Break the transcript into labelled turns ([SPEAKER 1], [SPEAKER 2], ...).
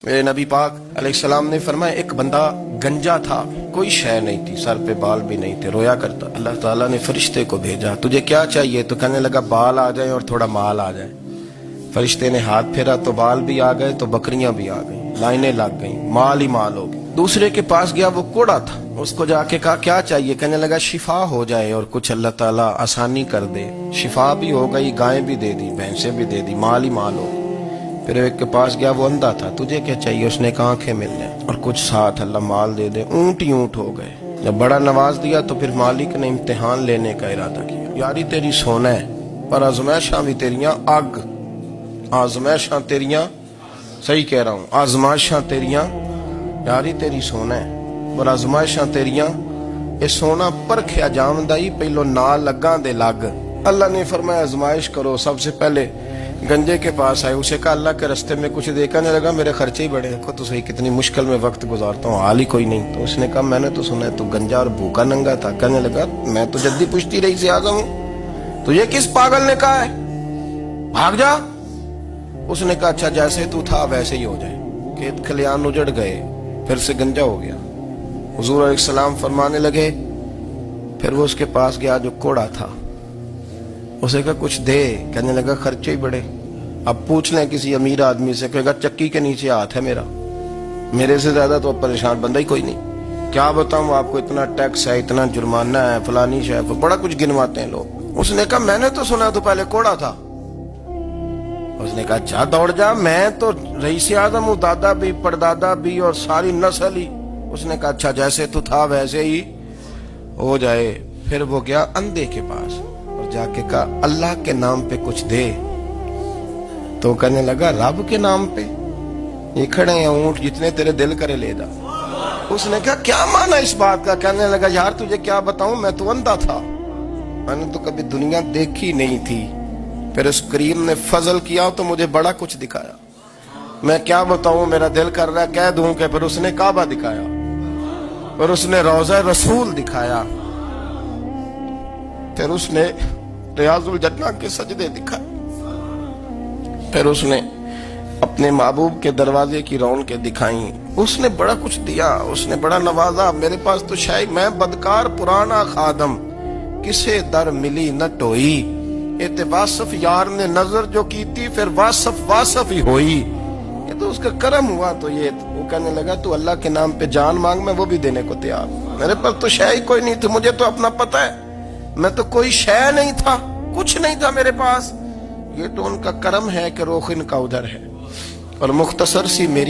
[SPEAKER 1] میرے نبی پاک علیہ السلام نے فرمایا ایک بندہ گنجا تھا، کوئی شے نہیں تھی، سر پہ بال بھی نہیں تھے، رویا کرتا۔ اللہ تعالیٰ نے فرشتے کو بھیجا، تجھے کیا چاہیے؟ تو کہنے لگا بال آ جائیں اور تھوڑا مال آ جائے۔ فرشتے نے ہاتھ پھیرا تو بال بھی آ گئے تو بکریاں بھی آ گئیں، لائنیں لگ گئیں، مال ہی مال ہو گئی۔ دوسرے کے پاس گیا، وہ کوڑا تھا، اس کو جا کے کہا کیا چاہیے؟ کہنے لگا شفا ہو جائے اور کچھ اللہ تعالیٰ آسانی کر دے۔ شفا بھی ہو گئی، گائیں بھی دے دی، بھینسیں بھی دے دی، مال ہی مال ہو گئی۔ پھر ایک کے پاس گیا، وہ اندھا تھا، تجھے کیا چاہیے؟ اس نے کہا آنکھیں مل جائیں اور کچھ ساتھ اللہ مال دے دے۔ اونٹ ہی اونٹ ہو گئے۔ جب بڑا نواز دیا تو پھر مالک نے امتحان لینے کا ارادہ کیا، یاری تیری سونا ہے پر آزمائشاں بھی تیریاں اگ، آزمائشاں تیریاں، صحیح کہہ رہا ہوں، آزمائشاں تیریاں، یاری تیری سونا ہے پر آزمائشاں تیریاں، اے سونا پرکھیا جامدائی پہلو نہ لگاں دے لگ۔ اللہ نے فرمایا آزمائش کرو۔ سب سے پہلے گنجے کے پاس آئے، اسے کہا اللہ کے رستے میں کچھ دے، کہنے لگا میرے خرچے ہی بڑے، دیکھو تو صحیح کتنی مشکل میں وقت گزارتا ہوں، حال ہی کوئی نہیں۔ تو اس نے کہا میں نے تو سنا ہے تو گنجا اور بھوکا ننگا تھا۔ کہنے لگا میں تو جدی پشتی رئیس اعظم ہوں، تو یہ کس پاگل نے کہا ہے بھاگ جا؟ اس نے کہا اچھا جیسے تو تھا ویسے ہی ہو جائے۔ کھیت کھلیان اجڑ گئے، پھر سے گنجا ہو گیا۔ حضور علیہ السلام فرمانے لگے، پھر وہ اس کے پاس گیا جو کوڑا تھا، اسے کہا کچھ دے، کہنے لگا خرچے ہی بڑے۔ اب پوچھ لیں کسی امیر آدمی سے، کہے گا چکی کے نیچے ہاتھ ہے میرا، میرے سے زیادہ تو اب پریشان بندہ ہی کوئی نہیں، کیا بتاؤں آپ کو، اتنا ٹیکس ہے، اتنا جرمانہ ہے، فلانی شے، بڑا کچھ گنواتے ہیں لوگ۔ اس نے کہا میں نے تو سنا تو پہلے کوڑا تھا۔ اس نے کہا اچھا دوڑ جا، میں تو رئیس اعظم ہوں، دادا بھی پردادا بھی اور ساری نسل ہی۔ اس نے کہا اچھا جیسے تو تھا ویسے ہی ہو جائے۔ پھر وہ گیا اندھے کے پاس اور جا کے کہا اللہ کے نام پہ کچھ دے۔ تو کہنے لگا رب کے نام پہ؟ یہ کھڑے ہیں اونٹ، جتنے تیرے دل کرے لے جا۔ اس نے کہا کیا معنی اس بات کا؟ کہنے لگا یار تجھے کیا بتاؤں، میں تو اندھا تھا، میں نے تو کبھی دنیا دیکھی نہیں تھی، پھر اس کریم نے فضل کیا تو مجھے بڑا کچھ دکھایا، میں کیا بتاؤں، میرا دل کر رہا ہے کہہ دوں کہ پھر اس نے کعبہ دکھایا، پھر اس نے روضہ رسول دکھایا، پھر اس نے ریاض الجنہ کے سجدے دکھائے، پھر اس نے اپنے محبوب کے دروازے کی رونقیں دکھائیں۔ اس نے بڑا کچھ دیا، اس نے بڑا نوازا۔ میرے پاس تو شاید میں بدکار پرانا خادم، کسے در ملی نہ ٹوئی، ایت واصف یار نے نظر جو کی تھی پھر واصف ہی ہوئی۔ یہ تو اس کا کرم ہوا۔ تو یہ وہ کہنے لگا تو اللہ کے نام پہ جان مانگ، میں وہ بھی دینے کو تیار، میرے پاس تو شے ہی کوئی نہیں تھی، مجھے تو اپنا پتہ ہے، میں تو کوئی شے نہیں تھا، کچھ نہیں تھا میرے پاس، یہ تو ان کا کرم ہے کہ رخ ان کا ادھر ہے۔ اور مختصر سی میری